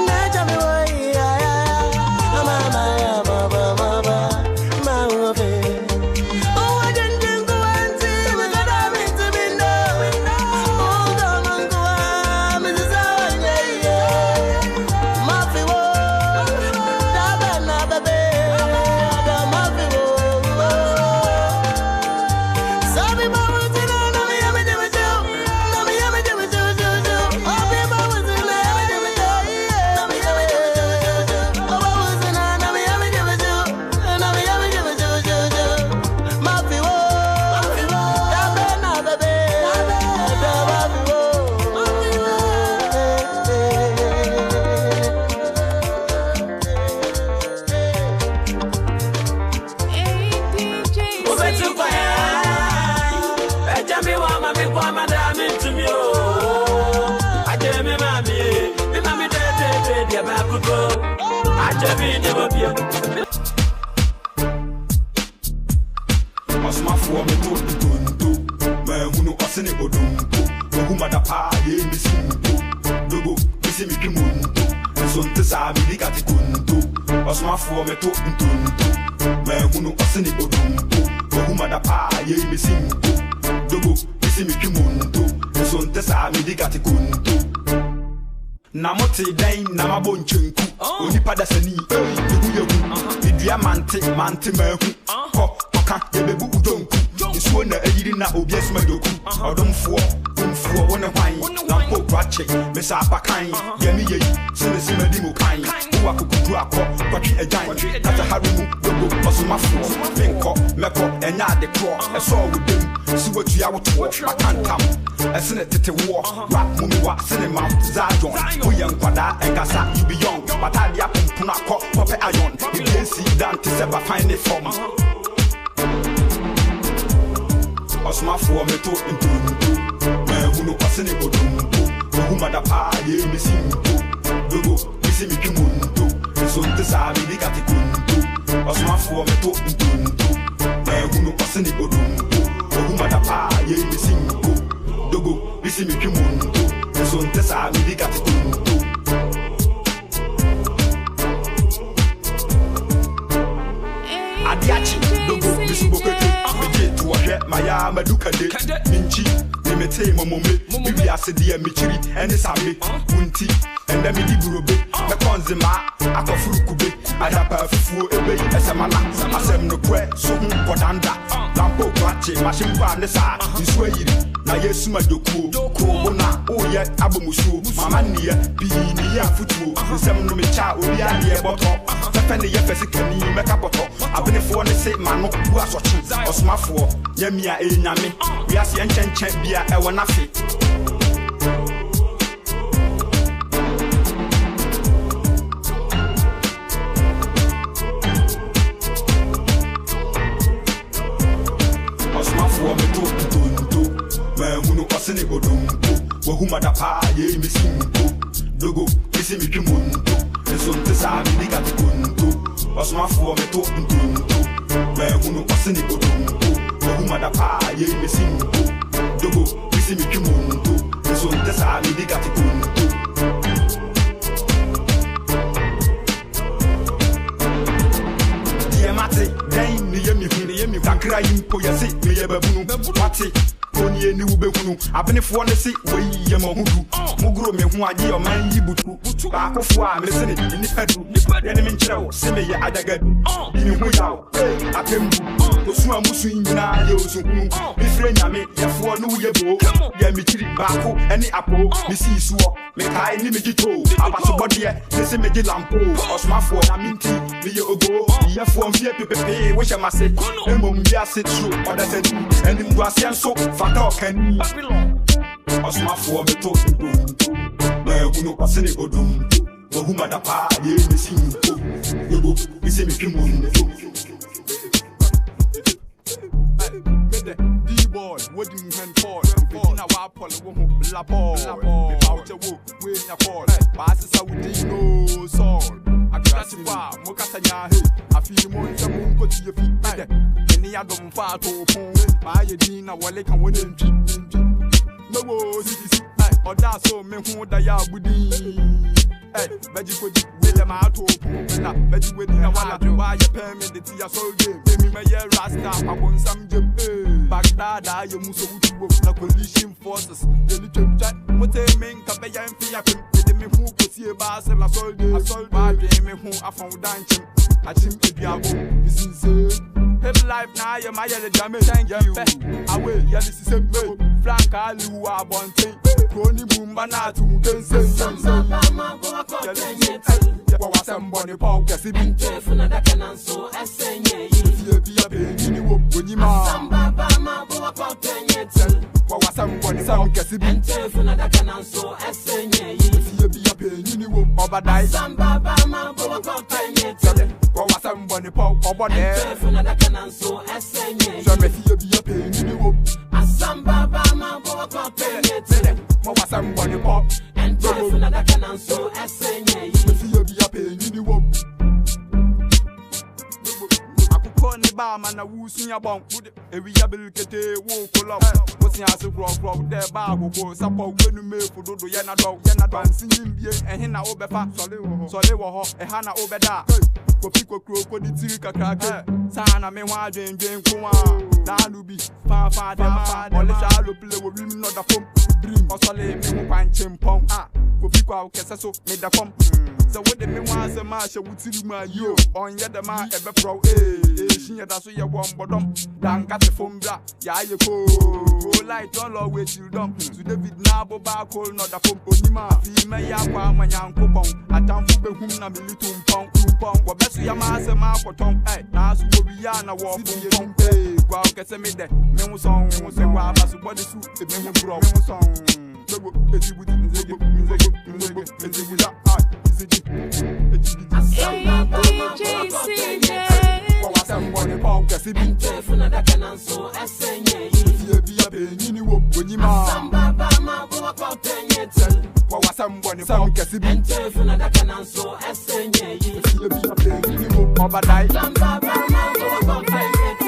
Naja me way, my baby. Oh, I didn't go and see me that I meant to be known. Oh, come on, go on, Mrs. Awanya. Muffy wo, Dabana baby. Sonte sa mi got it kuntu. Osma for me to ntuntu. Me hunu osini odumpu. Ohuma da pa ye me simpu. Dogo isi mi kimuntu. Sonte sa mi got it kuntu. Namote dain na mabonchenku. Onipa da sani ehuyehu. Idua mante mehu. Ko oka yebebu udonku. Isuo na ayiri na obi asuma doku. Odomfo wone hwan. Na po kwache mesa apakan. Yemi yeyi sene di mu kan. Uwa kukudu akọ kwatwi ajan. Kata harimu dogo osumafo. Menko meko enya ade kro. Eso wudem siwatu ya woto akantam. Esene tete wo rap mumiwa cinema zajon. Uye nkwada enkasa you be young. Batadi apumpuna akọ pope iron. You can see Dante seba find it from. Osma for me to ntuntu. Me hunu osini odumpu. Ohuma da pa ye me simpu. Dogo isi mi kimuntu. Sonte sa mi got it kuntu. Osma for me to ntuntu. Me hunu osini odumpu. Ohuma da pa ye me simpu. Dogo isi mi kimuntu. Sonte sa mi got it kuntu. Adiachi dogo isi bokete. Maya madukade minchi mimete momome bibi asedi emichiri ene sabe unti ende mi di burobe me konzema akofurukube adapa fufuo ebe esemana asem no kwe so hu kodanda lampo kwache mashimpa ne sa nsuo yiri na yesu madokuo ona oye abomusuo mama niye bi ni ya futuo nsem no me cha obi ade boto fefe ne ye fesi kani meka boto abenefo ne se mano bu asochi osmafo nyamia enyame wiase enchenchen bia ewo nafe osmafo me to me hunu osini odumpu wohuma da pa ye me simpu dogo isi mi kimuntu esonte sa mi got it kuntu osmafo me to me hunu osini odumpu wohuma da pa ye me simpu dogo isi mi kimuntu esonte sa mi got it kuntu diamate dain ni yemi kakra yimpo yesi me yebabunu wate oni eni ubehunu abenefo ne si we yemohudu mugro me hu age o man yibutu akofo a mesene ni padu ene me nkyerɛw se me ye adagadu ni hu yawo apembu osu amusu nyina ye osuhunu mi frɛ nyame yefo no yebo ye mikyiri baako ene apo mi si suo me kai ni me gito abaso bode ne se me gi lampo osmafo na minti me ye ogo yefo mfie pepepe wo hye mase emom bia se tru odasani eni mbuase nso fata okani osmafo me to me hunu pasene odum wohuma da pa ye me simpo yebo ise me kimu D-boy, wedding hand forward. Begin a wapol, woman, blabor. Me out a woo, we in a fall. Passes out with no soul. I got you far, Mokasanya, I feel more in the moon, go to your feet. Any other far to open. My Dina, Wale can win in treat. No, this or that's so me who die out with hey, Beji could with them out to Beji with the walla to buy a permit, it's your soul game. Me, my year rasta, I want some jump. Baghdad, I am Musa the coalition forces. The little chat, what they mean, Kabaya and Fiakum, the me who could see a bass and a soldier, my game, who I found dancing. I think if you are this is Hiplife now, you're my yellow damage. Thank you. I will, yeah, this is a bill. Frank, I knew I want to. Crony boom, banana to Kese. Somebody poke a sibling. Careful, I can answer. I say, yeah, be a baby. When you are somebody some Kese. Careful, I can answer. I say, yeah, be a baby. Obadiah. Somebody poke over there. Careful, I can answer. I say, yeah, be a baby. Asamba Bama Boka Penny. Somebody pop and careful, I can answer. I say, yeah, be a baby. I could call the barman a woos in your bunk. Every ability, wo pull up. What's your ass grow there bar go support when you make for do yana dog singing bien and hina obefa so they were a hana obeda. Go pick a crow for the tika crack. Sana me wa dream kwa. Na nubi fa dem or let shall play with him not the phone. Dream or sole me pan chimpong. Go pick out Kese so me the come. So what the me want a marsh with my yo on yet the man ever pro she that's what you want bottom. Dan got the phone bra. Yeah you go light don't always you dump. To David Nabo back hole not the phone onima. Female ya kwa manyanko bong. Atam fu be hum na militum pong. What best you mass a mark for tongue? Hey, now so we are now walk in your pay. Kwaw Kese me there. Me song, me say Kwaw as body suit. The me grow. Me song. Ezi with music. Kwaw Kese be Funa da canan so esenye. Be a penny ni wo nyima. Samba ba ma go about 10 years. Kwaw Kese be Funa da canan so esenye. Be a penny ni wo obadai. Samba ba ma go about 10 years.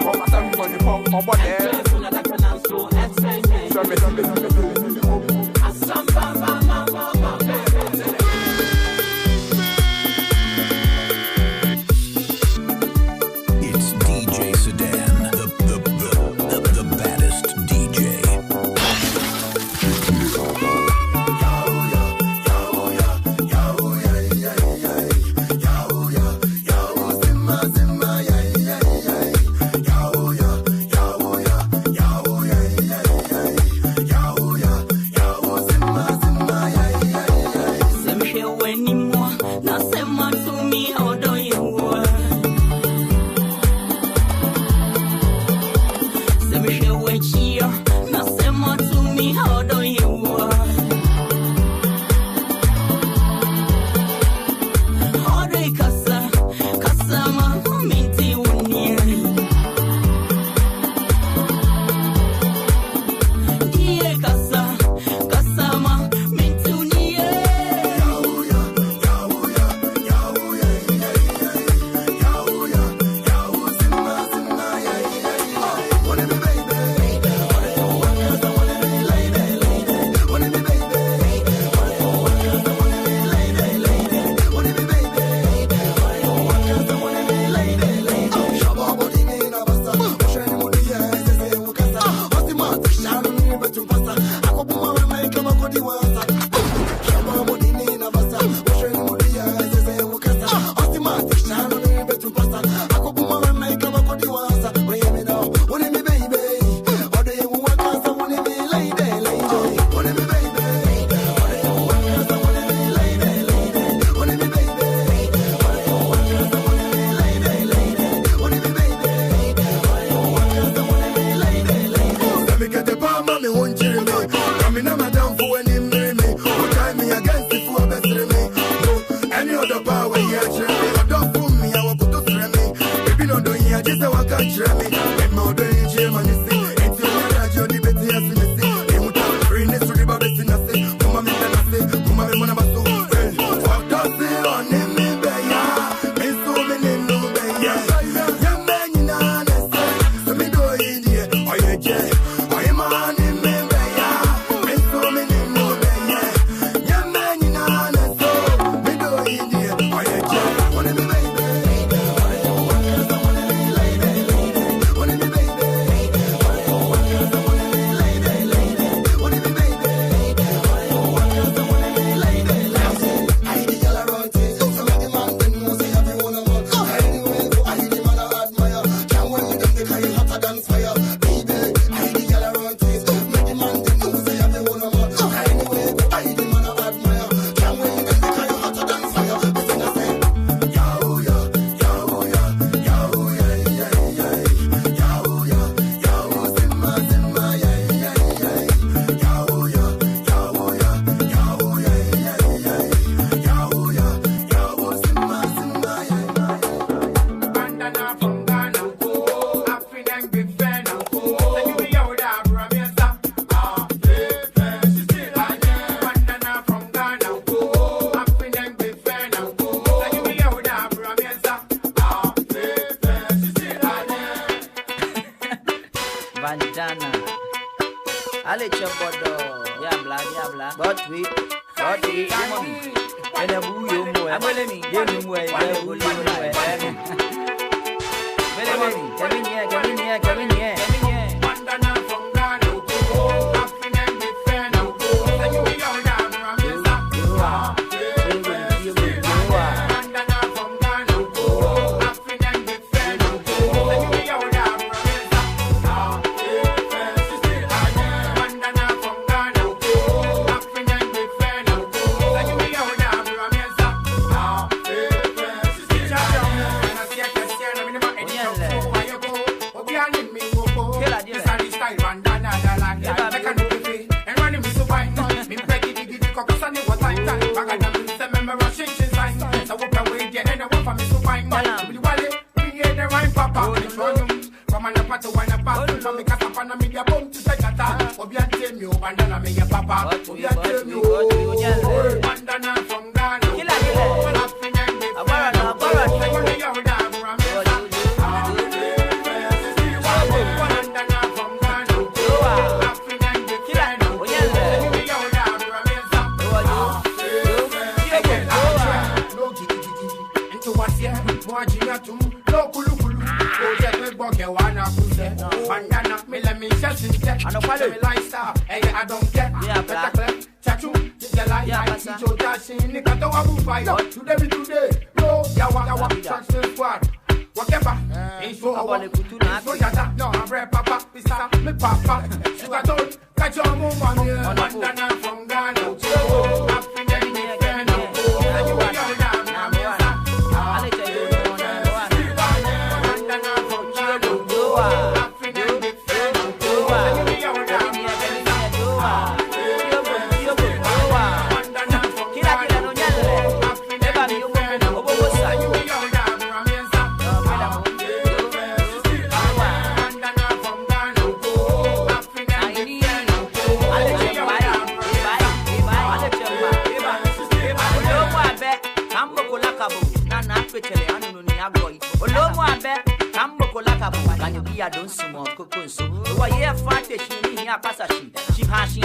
Kwaw somebody pop obade. Funa da canan so esenye. Samba ba ma go about 10 years. It's DJ Sedan, the baddest DJ. bandana. Ale chopodo. Diabla. But we. Mommy. And a boo you mo. I'm telling me. You mo. Come in here. Bandana from Ghana. African different. You be all down. Bandana from Ghana. African different. You be all down. Bandana from Ghana. African different. You be all down. Bandana from Ghana. Bandana, me let me just I know what me lifestyle. Hey, I don't care. Yeah, black. Tattoo, the light, Joe dashing, Nick, I don't have to fight. Today. No, yawa, touch the squad. Whatever. Ain't so I want to Shatta. No, I'm red papa, pizza, me papa. Sugar don't catch your move, bandana from Ghana. I don't small cocoons. Why, yeah, fight the she passage. She has you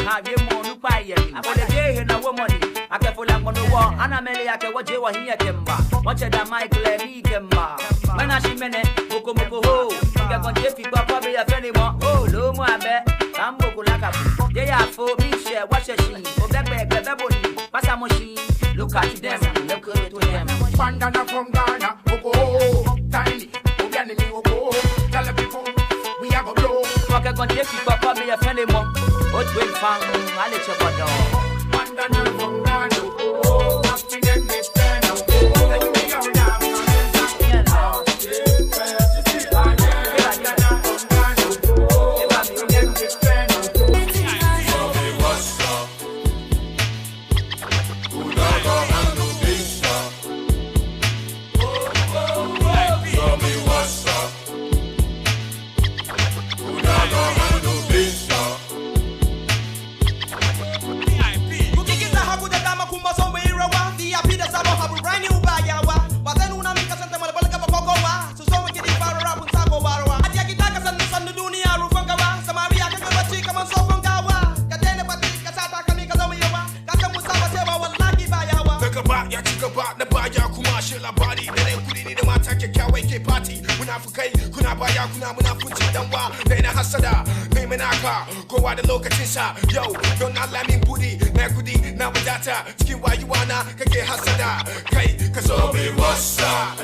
more to buy you. I want a day in a woman. I can pull up on the wall. Anna Meliaka, what you want here, Kemba. Watch it, Michael and me, Kemba. When I see many, Okomoko, you can get people probably a penny more. Oh, Lomo, I bet. I'm Bokulaka. They are for me, share, watch a she. Oh, that bag, the baby, pass a machine. Look at them, look at them. Bandana from Ghana, Oko, tiny, Oganimi, Oko, tell people. We have a blow. Fuck, I got to keep up on me a penny more. What will find? I'll let you go. Bandana from Ghana. Oh, nothing in this pen. Yo, don't not let me booty, Nakudi, now with data, skin why you wanna, Kake Hasada, Kai, Kazobi, what's up?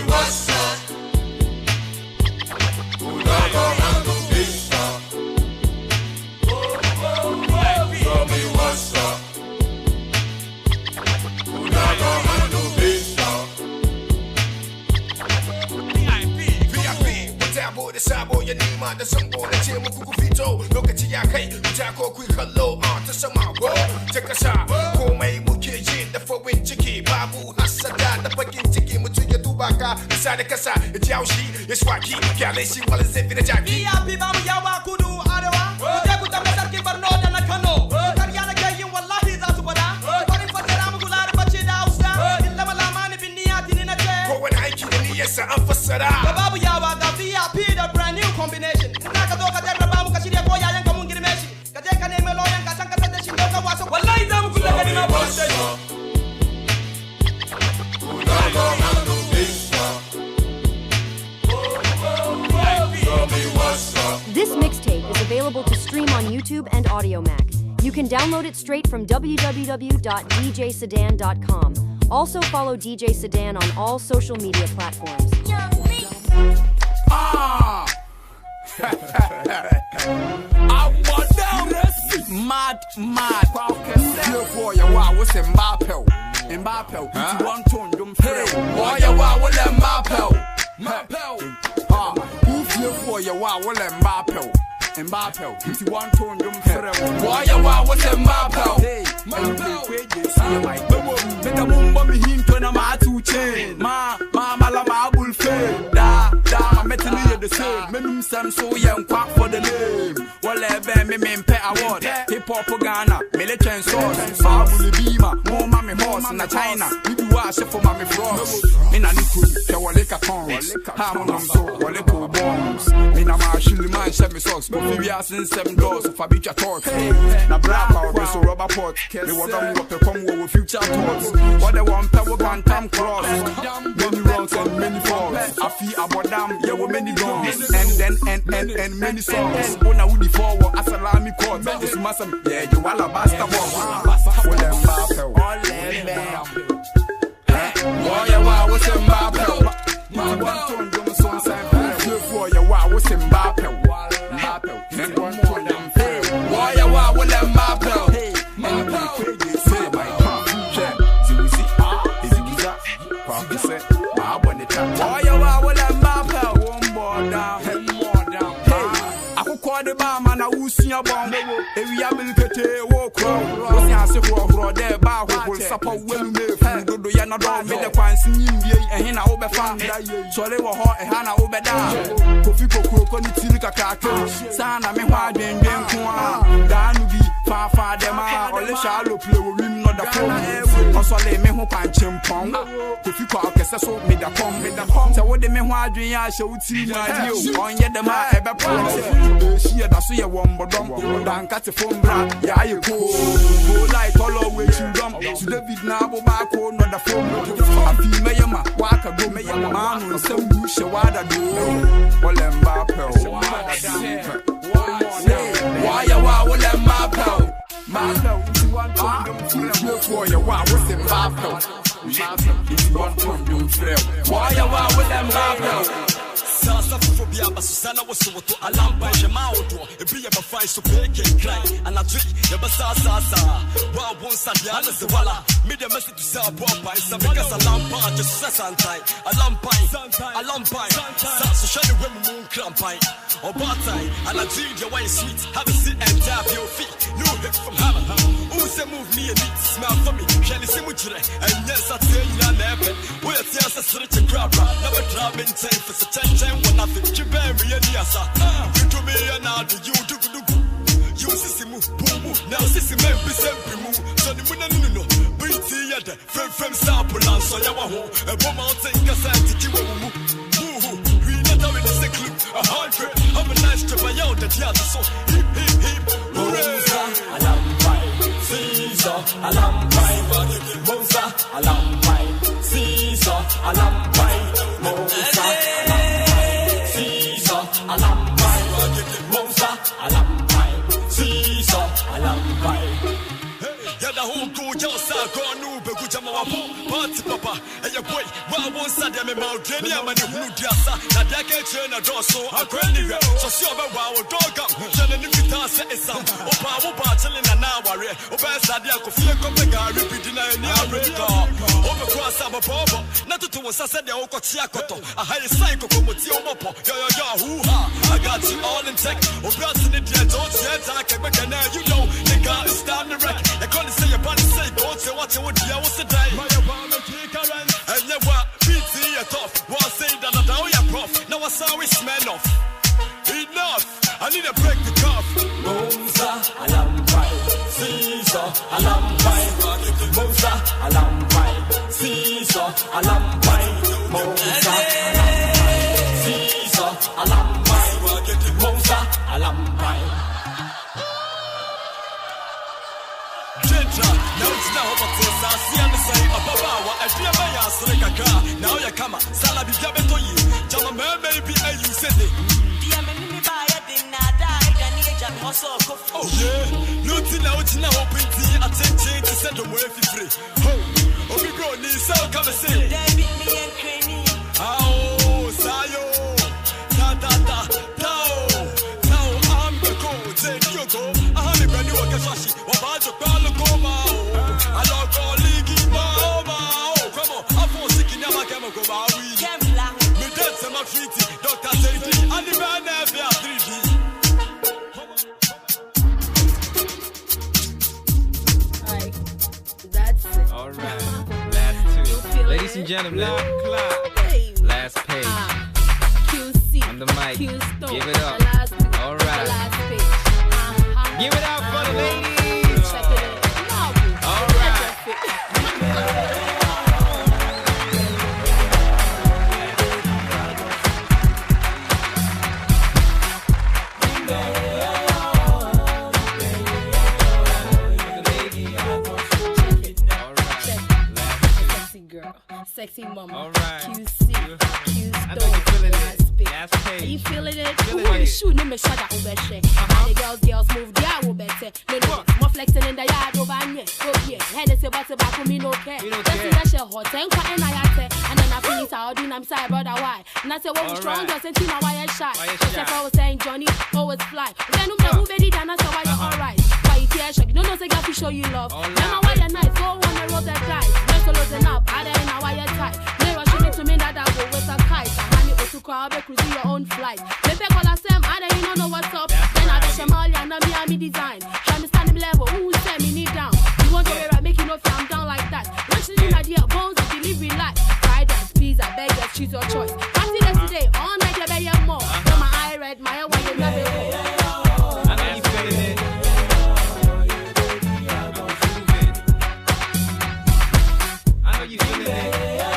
What's da sabo ya nima da sambo na ce muku ku fito lokaci ya kai ku ta ko ku kallo ta sama ta kasa komai muke yi da fawin ciki babu hasada da bakin ciki mutum ya duba ka bisa da kasa ya ji haushi ya swaki kyale shi wala zai fi da jaki yapi ba mu yawa kudu arewa ku je ku tabbata sarki Borno da na Kano kariya na kai yin wallahi za su gwada bari fasara muku larabaci da Hausa illa malamani bin niyati ni na ce ko wani aiki da niyyarsa an fassara da babu yawa ga VIP da brand new combination ina ka zo ka jarraba mu ka shirya ko yayan ka mun girme shi ka je ka nemi loyan ka san ka san da shi doka wasa wallahi za mu kula da ni na boss This mixtape is available to stream on YouTube and AudioMac. You can download it straight from www.djsedan.com. Also follow DJ Sedan on all social media platforms. Mad. Kwaw Kese. For your wow was Mbappe. It's one tone, don't fail. Why your wow will Mbappe. For your wow will Mbappe. It's one tone, don't fail. Why your wow was Mbappe. The same, men some so young quack for the name. Whatever me pay award. Hip hop Ghana, militant source. Babuli Bima, more mommy horse in China. You do wash for mommy frost. In a liquid, the Waleka Pons. Harmon so, Waleko bombs. In a marshal man, shed me socks. But we are since 7 doors of Fabicha Torque. Na Black or so rubber pot. They were done with the come with future thoughts. What they want, power one time cross. Many wrongs and many falls. I feel about them, yeah, were many wrongs. And many songs. When I would forward, as a lamy court, this master, yeah, you all a basta bomb. For them, all them, boy, you was in Mbappe. My one tone, don't so sign for your wow was in Mbappe. And one tone, them fail. Boy, you was in Mbappe. Say, my check, Zuzi, is it Giza? Kwaw Kese, I want the tap. Boy, you was in Mbappe. Down. The barman, I will see a bomb. If we have been cut a walk, was the answer for their bar who will support well made. Do the Yanador made the Quancy and Hina Oberfan. So they were hot and Hana Obeda. Kofi Coco, Tika Kaka, Sana Mehad and Yankua, Danubi, Fafa, Dema, or the shallow play with him, not the phone. Also, they may hope and chimpong. Kofi Kwaw Kese so made the pump, So what the Mehadri, I showed you on yet the man ever promised. Here, that's your one, but don't catch a phone brand. Yeah, you go like all over you dump. To David Nabo back on the phone. I feel Mayama, walk a go, Mayama, man, will send you Shawada do. Well, Mbappe. Why you are with Mbappe? Mbappe, you want to look for your wow, what's Mbappe? It's one to do trail. Why you are with Mbappe? Sasa phobia basana wosoto alamba jema odo ebi ya bafai so peke cry and I drink ya basasa wa won sadia na se wala me the message to say bomba is because alampa just santai alampa so show the women moon crampai or batai and I drink your wine sweet have a sit and tap your feet new hit from heaven who say move me and it smell for me can you see mujre and yes I tell you na never we are just a search crab never drop in time for such a when I think you bury me and yasa, you do me and I do you do. You see move, boom, now see me be sempre move. So the winner no, bring tea at the from sample and so you want a woman think a santi you move. We not having a sick look, 100. Have a nice trip by out that yard so hip, Caesar, alampai, Mosa, alampai, Caesar, alampai, Mosa. Alampai, Mosa, Alampai, Caesar, Alampai. Yada hunku, Josa, Gonu, Begujama, Party papa, and your boy, well, one side of me, Mautrania, and you who diasa, that I can turn a door so I can't live. So, see over wow, dog up, telling you to say it's some, or power battling an hour, or best idea of fear coming, repeating an hour. Overcross our power, not to us, I said the Okotiakoto, a high cycle from Motio Mopo, I got you all in tech, or Brazil, don't say, I can make an air, you know, the guy is down the wreck. I can't say about the say, don't say what you would do, what's the day? And you what, PT a tough, was say that I know you're prof. Now I saw we smell off. Enough, I need a break the cuff. Moza, alampai, Caesar, alampai, Moza, alampai, Caesar, alampai, Moza, alampai, Caesar, alampai, Moza, alampai. Now it's now but this I see and say Abawa and dear Maya Sreka. Now you come, Salabi Jabeto you, Jama maybe a you said it. Dear me buy a dinner, I need a jam also. Oh yeah, nothing out now open tea, attention to send away for free. Oh, we go need so come and say. They beat me and cranny. Oh, Sayo, ta ta ta, tao, I'm the code, take your go. I have a brand new Kashi, or about to call the coma. I love all league, come on, I'm for sick in my chemical. We can't fly. We dance in my feet, Dr. Safety, and the man there, 3D. That's it. All right. Last two. Ladies and gentlemen, last page. QC. On the mic. Give it up. All right. Give it up for the ladies. Check it out. All right. Sexy mama. All right. QC. I know you're feeling it. Last page. Are you feeling it? Who want to shoot? No, me shut that over shit. And the girls move their over better. No, more flexing in the yard over here. Oh yeah, head is about to back with me no care. Just see that shit hot and cut and I at and then I feel it out doing I'm sorry brother why. And I say well we strong just and team why I shy. Except I was saying Johnny always fly. Then who ready done that's why you're alright. Why you care shock? You don't know say got to show you love. Now why you're nice, go on the road that dies. Just to loosen up, I don't know why you're tight. Never should it to me that I go with a kite. And honey to Kwaw cruise your own flight. Maybe call us them, I don't know what's up. Then I bet Shamali and Miami design. Understand the level, who send me knee down. You want to wear a make you know if I'm down like that. Once you do my dear bones, delivery light. Fried rice, pizza, burgers, choose your choice. Party yesterday, all night you better hear more. So my eye red, my eye white, you love it. I know you feeling it. I know you feeling it. Yeah.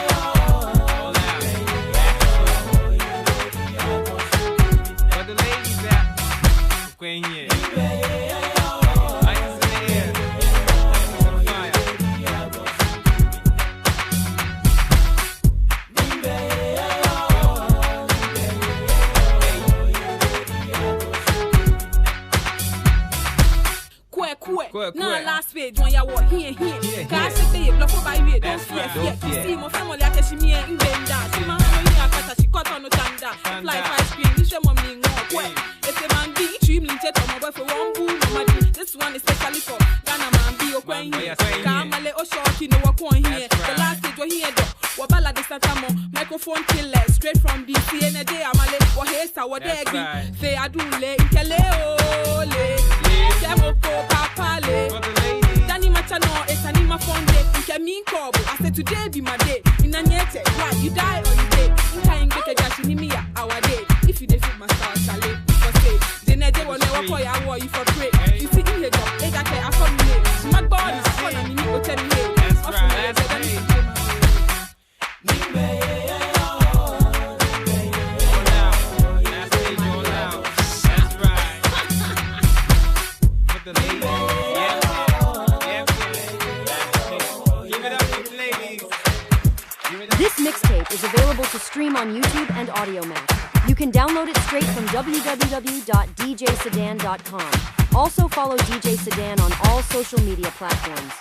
No, last page when you walk here. Castro, babe, love for by way. Don't fear. See, my family, I can see me in Benda. See, my family, I can see cut on the tanda. Like ice cream, you show me more. If the man be extremely jet on my boy for one boo, this one is especially for Ghana man be okay. Kamale or short, you know what point here. The last page we're here, though. Wabala de Santamo, microphone killer, straight from DC, and a day I'm a late, or haste, what they agree. Say, I do lay, Kale, Kemo, Papa, Danny Machano, it's an Ima Fonde, you can mean Kobo. I said today be my day. In a net, why you die or you day? In time, get a dash in me, our day. If you defeat my star, Charlie, for say, then I day will never call you, war you for pray. You see in the job, they got a family. My body is fun, and you need to tell me, This mixtape is available to stream on YouTube and AudioMac. You can download it straight from www.djsedan.com. Also follow DJ Sedan on all social media platforms.